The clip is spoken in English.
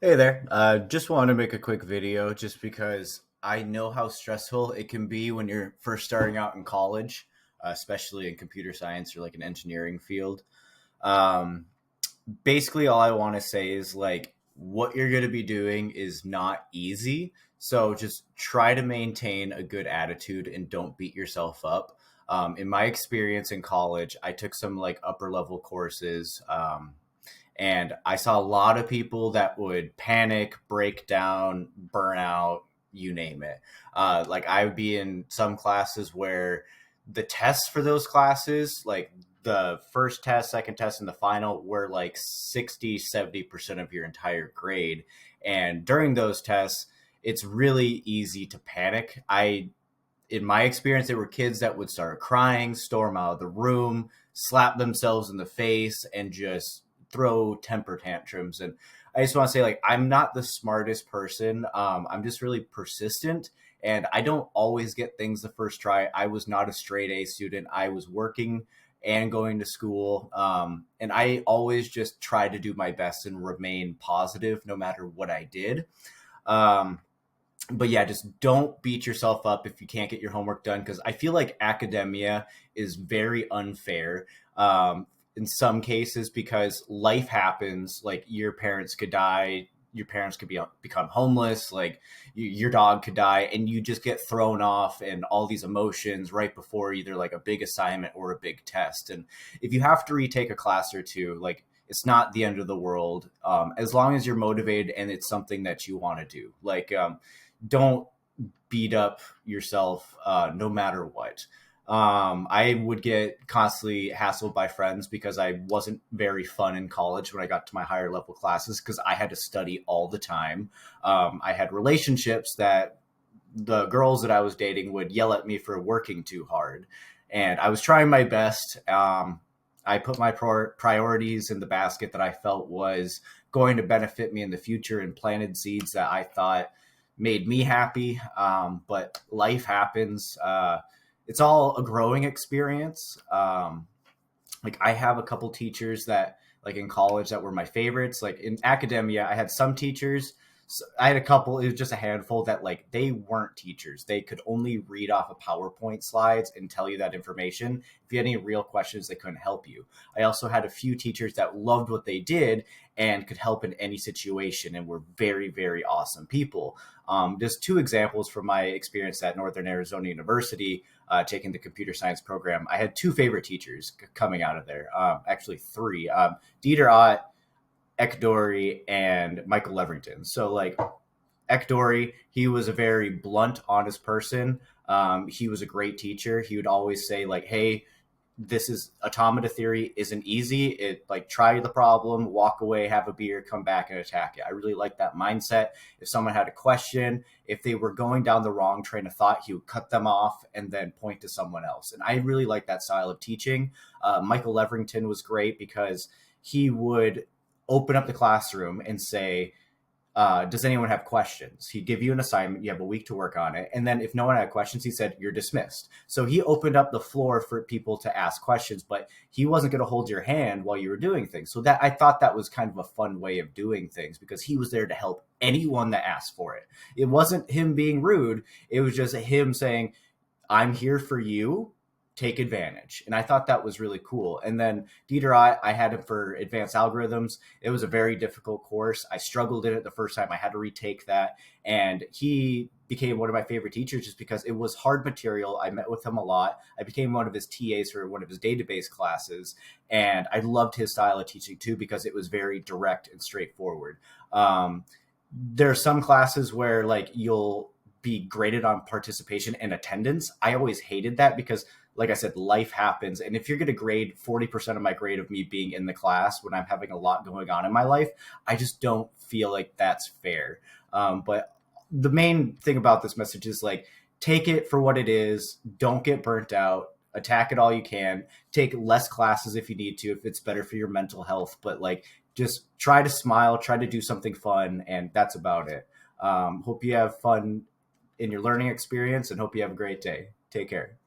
Hey there. Just wanted to make a quick video just because I know how stressful it can be when you're first starting out in college, especially in computer science or like an engineering field. Um, Basically, all I want to say is like what you're going to be doing is not easy. So just try to maintain a good attitude and don't beat yourself up. In my experience in college, I took some like upper level courses. And I saw a lot of people that would panic, break down, burn out, you name it. Like I would be in some classes where the tests for those classes, like the first test, second test, and the final were like 60, 70% of your entire grade. And during those tests, it's really easy to panic. In my experience, there were kids that would start crying, storm out of the room, slap themselves in the face, and just throw temper tantrums. And I just want to say, like, I'm not the smartest person. I'm just really persistent, and I don't always get things the first try. I was not a straight A student. I was working and going to school, and I always just try to do my best and remain positive no matter what I did. Um, but yeah, just don't beat yourself up if you can't get your homework done because I feel like academia is very unfair in some cases because life happens. Like your parents could die, your parents could become homeless, like your dog could die, and you just get thrown off and all these emotions right before either like a big assignment or a big test. And if you have to retake a class or two, like it's not the end of the world as long as you're motivated and it's something that you want to do. Don't beat up yourself no matter what. I would get constantly hassled by friends because I wasn't very fun in college when I got to my higher level classes because I had to study all the time. I had relationships that the girls that I was dating would yell at me for working too hard. And I was trying my best. I put my priorities in the basket that I felt was going to benefit me in the future and planted seeds that I thought made me happy. But life happens. It's all a growing experience. Like I have a couple teachers that like in college that were my favorites. Like in academia, I had some teachers. I had a couple. It was just a handful that like they weren't teachers. They could only read off of PowerPoint slides and tell you that information. If you had any real questions, they couldn't help you. I also had a few teachers that loved what they did and could help in any situation and were very, very awesome people. Just two examples from my experience at Northern Arizona University, taking the computer science program. I had two favorite teachers coming out of there, actually three. Dieter Ott, Eck Dory, and Michael Levrington. So like Eck Dory, he was a very blunt, honest person. He was a great teacher. He would always say like, "Hey, this is automata theory isn't easy. It like try the problem, walk away, have a beer, come back and attack it." I really like that mindset. If someone had a question, if they were going down the wrong train of thought, he would cut them off and then point to someone else. And I really like that style of teaching. Michael Levrington was great because he would open up the classroom and say, does anyone have questions? He'd give you an assignment. You have a week to work on it. And then if no one had questions, he said, you're dismissed. So he opened up the floor for people to ask questions, but he wasn't going to hold your hand while you were doing things. So that I thought that was kind of a fun way of doing things because he was there to help anyone that asked for it. It wasn't him being rude. It was just him saying, I'm here for you. Take advantage. And I thought that was really cool. And then Dieter, I had him for advanced algorithms. It was a very difficult course. I struggled in it the first time. I had to retake that. And he became one of my favorite teachers just because it was hard material. I met with him a lot. I became one of his TAs for one of his database classes. And I loved his style of teaching too because it was very direct and straightforward. There are some classes where like you'll be graded on participation and attendance. I always hated that because, like I said, life happens. And if you're going to grade 40% of my grade of me being in the class when I'm having a lot going on in my life, I just don't feel like that's fair. But the main thing about this message is like, take it for what it is. Don't get burnt out. Attack it all you can. Take less classes if you need to, if it's better for your mental health. But like, just try to smile, try to do something fun, and that's about it. Hope you have fun in your learning experience and hope you have a great day. Take care.